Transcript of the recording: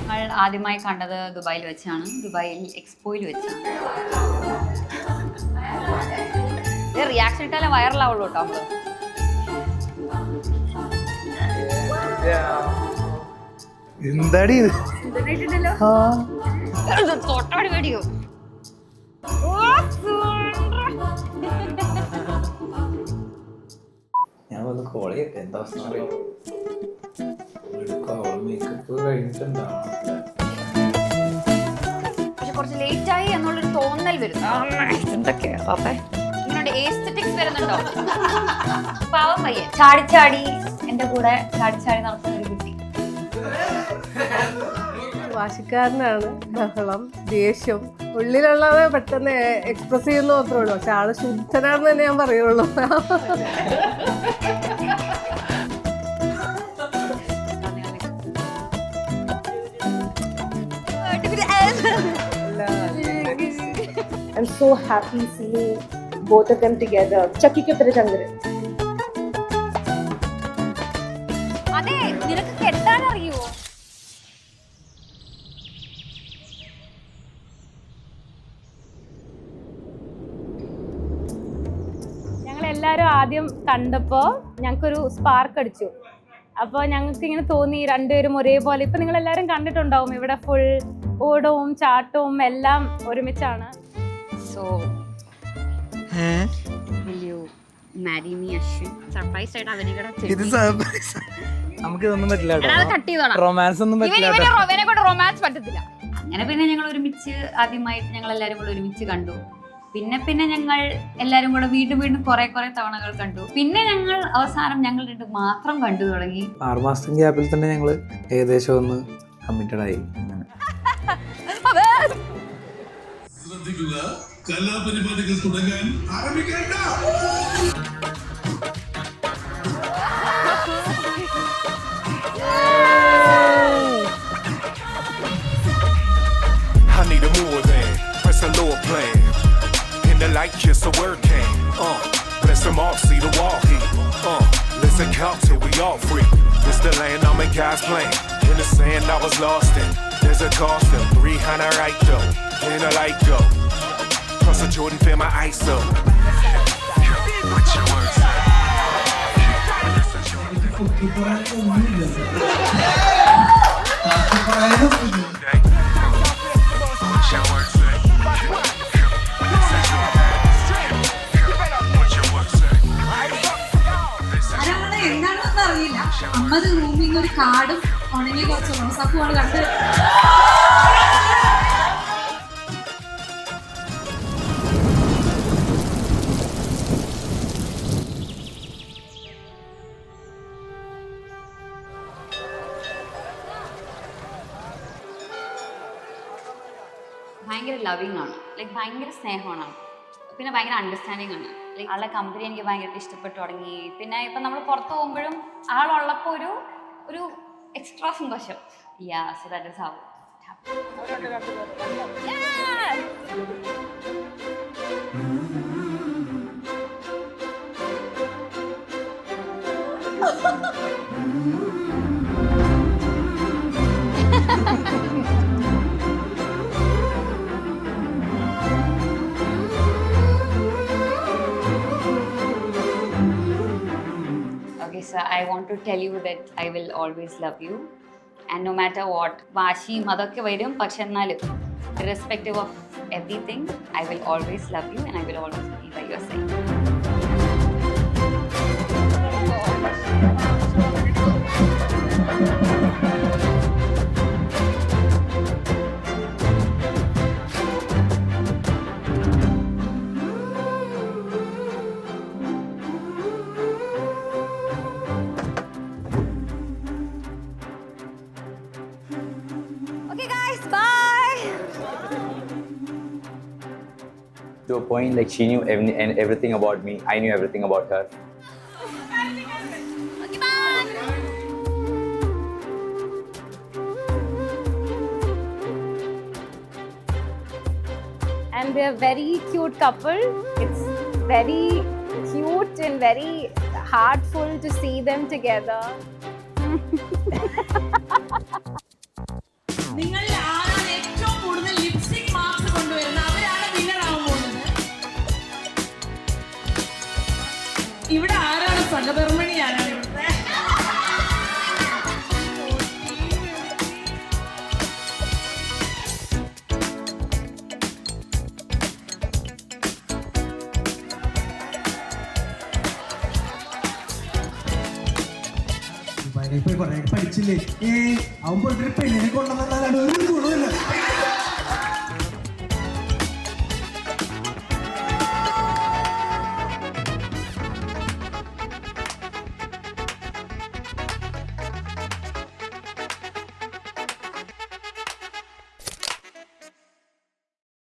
ഞങ്ങൾ ആദ്യമായി കണ്ടത് ദുബായിൽ വെച്ചാണ്. ദുബായിൽ എക്സ്പോയിൽ വെച്ചാണ്. റിയാക്ഷൻ ഇട്ടാലേ വൈറലാവുള്ളൂ കേട്ടോ നമ്മള്. എന്താടി തൊട്ടാടി പേടിയോ? ഞാൻ വന്ന് കോളേജ് എന്താ മേക്കപ്പ് കഴിഞ്ഞിട്ടുണ്ടാവും. പക്ഷെ കുറച്ച് ലേറ്റ് ആയി എന്നുള്ളൊരു തോന്നൽ വരുന്നു. ഇങ്ങനെ എസ്തെറ്റിക്സ് വരുന്നുണ്ടോ? പാവം പയ്യൻ ചാടിച്ചാടി എന്റെ കൂടെ ചാടിച്ചാടി നടത്തുന്ന ഒരു കുട്ടി. വാശിക്കാരനാണ്, ബഹളം, ദേഷ്യം ഉള്ളിലുള്ളത് പെട്ടെന്ന് എക്സ്പ്രസ് ചെയ്യുന്ന മാത്രമേ ഉള്ളൂ. പക്ഷെ ആള് ശുദ്ധനാണെന്ന് തന്നെ ഞാൻ പറയുള്ളൂ. I'm so happy seeing both of them together. Chucky ke tarah jang rahe. അതെ, നിനക്ക് കെട്ടാൻ അറിയോ? ഞങ്ങളെല്ലാവരും ആദ്യം കണ്ടപ്പോൾ ഞങ്ങൾക്കൊരു സ്പാർക്ക് അടിച്ചു. അപ്പോൾ ഞങ്ങൾക്ക് ഇങ്ങനെ തോന്നി രണ്ടുപേരും ഒരേപോലെ. ഇപ്പം നിങ്ങളെല്ലാവരും കണ്ടിട്ടുണ്ടാവും, ഇവിടെ ഫുൾ ഓടവും ചാട്ടവും എല്ലാം ഒരുമിച്ചാണ്. So, will you marry me, Ashwin? Surprise ആയിട്ട് അവനികട ഇത് സർപ്രൈസ്. നമുക്ക് ഇതൊന്നും പറ്റില്ല കേട്ടോ. കട്ട് ചെയ്തോളാം. റൊമാൻസ് ഒന്നും പറ്റില്ല കേട്ടോ. ഇവനെ കൊണ്ട് റൊമാൻസ് പറ്റത്തില്ല. അങ്ങനെ പിന്നെ ഞങ്ങൾ ഒരുമിച്ച് ആദ്യമായിട്ട് ഞങ്ങൾ എല്ലാവരും കൂടെ ഒരുമിച്ച് കണ്ടു. പിന്നെ ഞങ്ങൾ എല്ലാവരും കൂടെ വീണ്ടും കുറെ തവണകൾ കണ്ടു. പിന്നെ ഞങ്ങൾ അവസാനം ഞങ്ങൾ രണ്ട് മാത്രം കണ്ടു തുടങ്ങി. 6 മാസത്തെ ഗ്യാപ്പിൽ തന്നെ ഞങ്ങൾ ഏകദേശം ഒന്ന് കമ്മിറ്റഡ് ആയി. ശ്രദ്ധിക്കുക, കലാപരിപാടികൾ തുടങ്ങാൻ ആരംഭിക്കേണ്ട. I need a more than press a lower plan. In the light, just a word came. Bless them all, see the wall heat. Listen, count till we all free. This the land I'm in God's plan. In the sand I was lost in. There's a cost of 300 right though. Then a light go. Plus a Jordan fill my ISO. What your words say? What your words say? എന്താണെന്ന് അറിയില്ല. അമ്മത് റൂമിൽ ഒരു കാർഡും ഉണങ്ങി കുറച്ച് റോസാപ്പൂവാണ് കണ്ട്. ഭയങ്കര loving ആണ്, ലൈക്ക് ഭയങ്കര സ്നേഹമാണ്, പിന്നെ ഭയങ്കര അണ്ടർസ്റ്റാൻഡിങ് ആണ്. ലൈക്ക് ആളുടെ കമ്പനി എനിക്ക് ഭയങ്കരമായിട്ട് ഇഷ്ടപ്പെട്ടു തുടങ്ങി. പിന്നെ ഇപ്പം നമ്മൾ പുറത്ത് പോകുമ്പോഴും ആളുള്ളപ്പോൾ ഒരു എക്സ്ട്രാ സന്തോഷം. Yeah, so that is how it Okay, so I want to tell you that I will always love you, and no matter what, വാശിയും അതൊക്കെ വരും, പക്ഷെ എന്നാലും irrespective of everything, I will always love you and I will always be by your side. To a point, like she knew everything about me. I knew everything about her. Okay, bye. And they're very cute couple. It's very cute and very heartful to see them together. നിങ്ങൾ ആരാണ് ഏറ്റവും കൂടുതൽ lipstick marks കൊണ്ടുവരുന്നത് അവരാണ് winner ആവാൻ പോകുന്നത്. ഇവിടെ ആരാണ് സഹധർമ്മിണി, ആരാണ് ഇവിടുത്തെ? പഠിച്ചില്ലേ അവൻ പോയിട്ട് പെണ്ണിനെ കൊണ്ടുവന്നാലാണ് ഒരു ഗുണമില്ല.